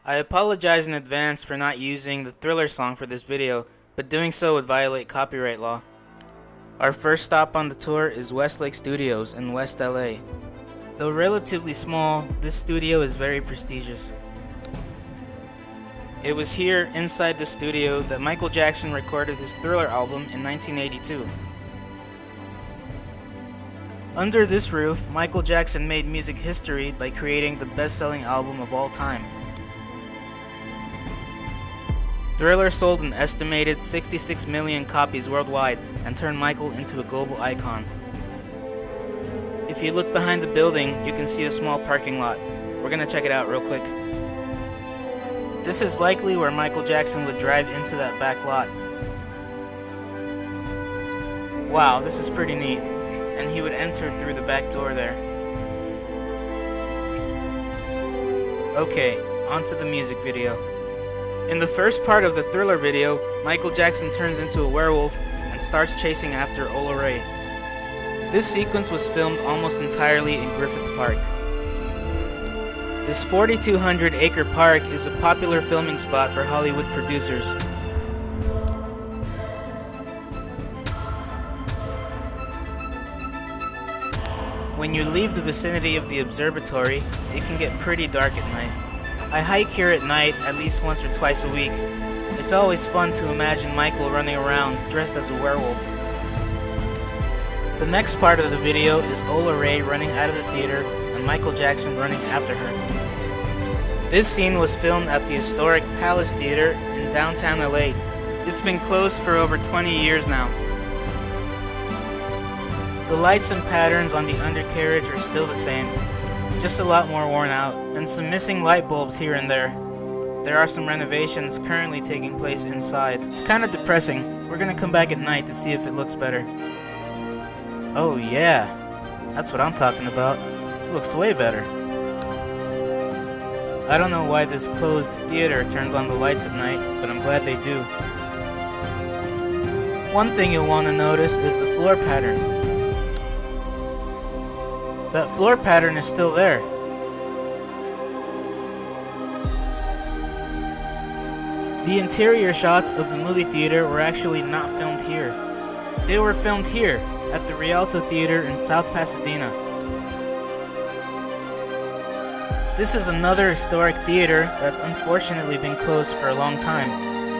I apologize in advance for not using the Thriller song for this video, but doing so would violate copyright law. Our first stop on the tour is Westlake Studios in West LA. Though relatively small, this studio is very prestigious. It was here, inside the studio, that Michael Jackson recorded his Thriller album in 1982. Under this roof, Michael Jackson made music history by creating the best-selling album of all time. Thriller sold an estimated 66 million copies worldwide and turned Michael into a global icon. If you look behind the building, you can see a small parking lot. We're gonna check it out real quick. This is likely where Michael Jackson would drive into that back lot. Wow, this is pretty neat. And he would enter through the back door there. Okay, onto the music video. In the first part of the Thriller video, Michael Jackson turns into a werewolf and starts chasing after Ola Ray. This sequence was filmed almost entirely in Griffith Park. This 4,200-acre park is a popular filming spot for Hollywood producers. When you leave the vicinity of the observatory, it can get pretty dark at night. I hike here at night at least once or twice a week. It's always fun to imagine Michael running around dressed as a werewolf. The next part of the video is Ola Ray running out of the theater and Michael Jackson running after her. This scene was filmed at the historic Palace Theater in downtown LA. It's been closed for over 20 years now. The lights and patterns on the undercarriage are still the same, just a lot more worn out, and some missing light bulbs here and there. There are some renovations currently taking place inside. It's kind of depressing. We're gonna come back at night to see if it looks better. Oh yeah, that's what I'm talking about. It looks way better. I don't know why this closed theater turns on the lights at night, but I'm glad they do. One thing you'll want to notice is the floor pattern. That floor pattern is still there. The interior shots of the movie theater were actually not filmed here. They were filmed here, at the Rialto Theater in South Pasadena. This is another historic theater that's unfortunately been closed for a long time.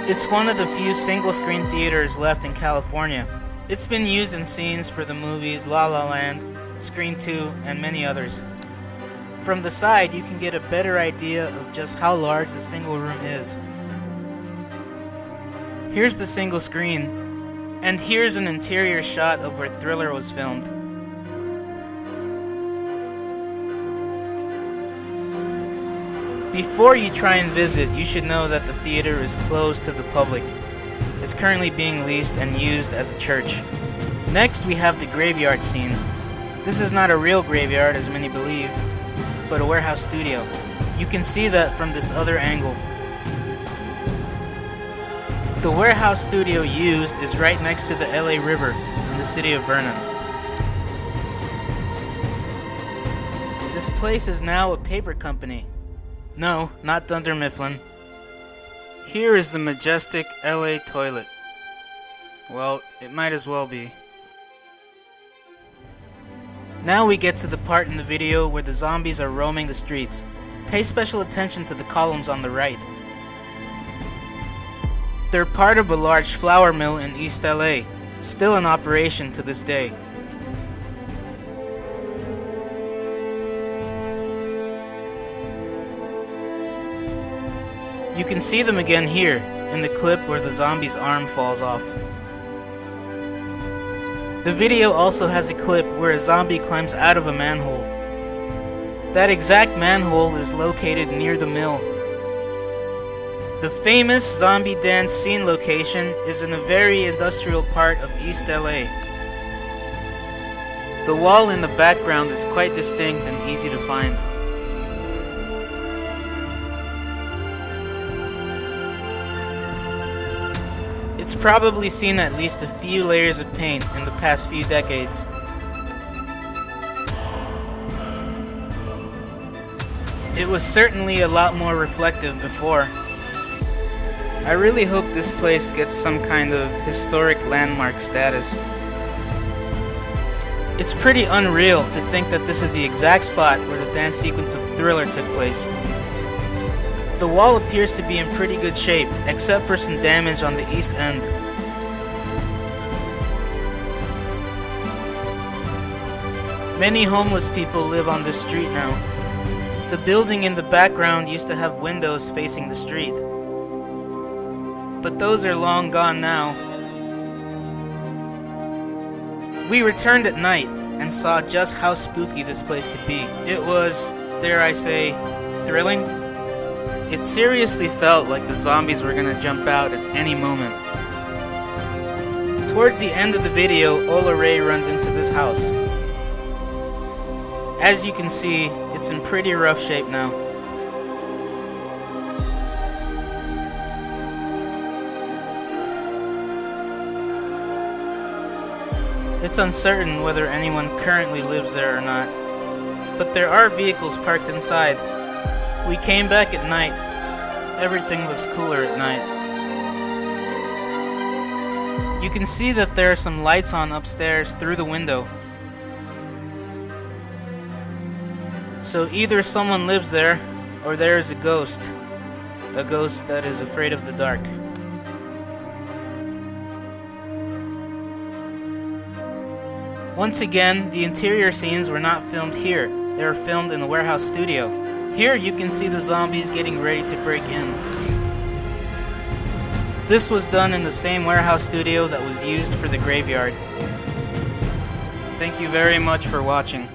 It's one of the few single-screen theaters left in California. It's been used in scenes for the movies La La Land, Screen 2, and many others. From the side, you can get a better idea of just how large the single room is. Here's the single screen, and here's an interior shot of where Thriller was filmed. Before you try and visit, you should know that the theater is closed to the public. It's currently being leased and used as a church. Next, we have the graveyard scene. This is not a real graveyard, as many believe, but a warehouse studio. You can see that from this other angle. The warehouse studio used is right next to the LA River in the city of Vernon. This place is now a paper company. No, not Dunder Mifflin. Here is the majestic LA toilet. Well, it might as well be. Now we get to the part in the video where the zombies are roaming the streets. Pay special attention to the columns on the right. They're part of a large flour mill in East LA, still in operation to this day. You can see them again here, in the clip where the zombie's arm falls off. The video also has a clip where a zombie climbs out of a manhole. That exact manhole is located near the mill. The famous zombie dance scene location is in a very industrial part of East LA. The wall in the background is quite distinct and easy to find. It's probably seen at least a few layers of paint in the past few decades. It was certainly a lot more reflective before. I really hope this place gets some kind of historic landmark status. It's pretty unreal to think that this is the exact spot where the dance sequence of Thriller took place. The wall appears to be in pretty good shape, except for some damage on the east end. Many homeless people live on this street now. The building in the background used to have windows facing the street, but those are long gone now. We returned at night and saw just how spooky this place could be. It was, dare I say, thrilling. It seriously felt like the zombies were gonna jump out at any moment. Towards the end of the video, Ola Ray runs into this house. As you can see, it's in pretty rough shape now. It's uncertain whether anyone currently lives there or not, but there are vehicles parked inside. We came back at night. Everything looks cooler at night. You can see that there are some lights on upstairs through the window. So either someone lives there, or there is a ghost that is afraid of the dark. Once again, the interior scenes were not filmed here. They were filmed in the warehouse studio. Here you can see the zombies getting ready to break in. This was done in the same warehouse studio that was used for the graveyard. Thank you very much for watching.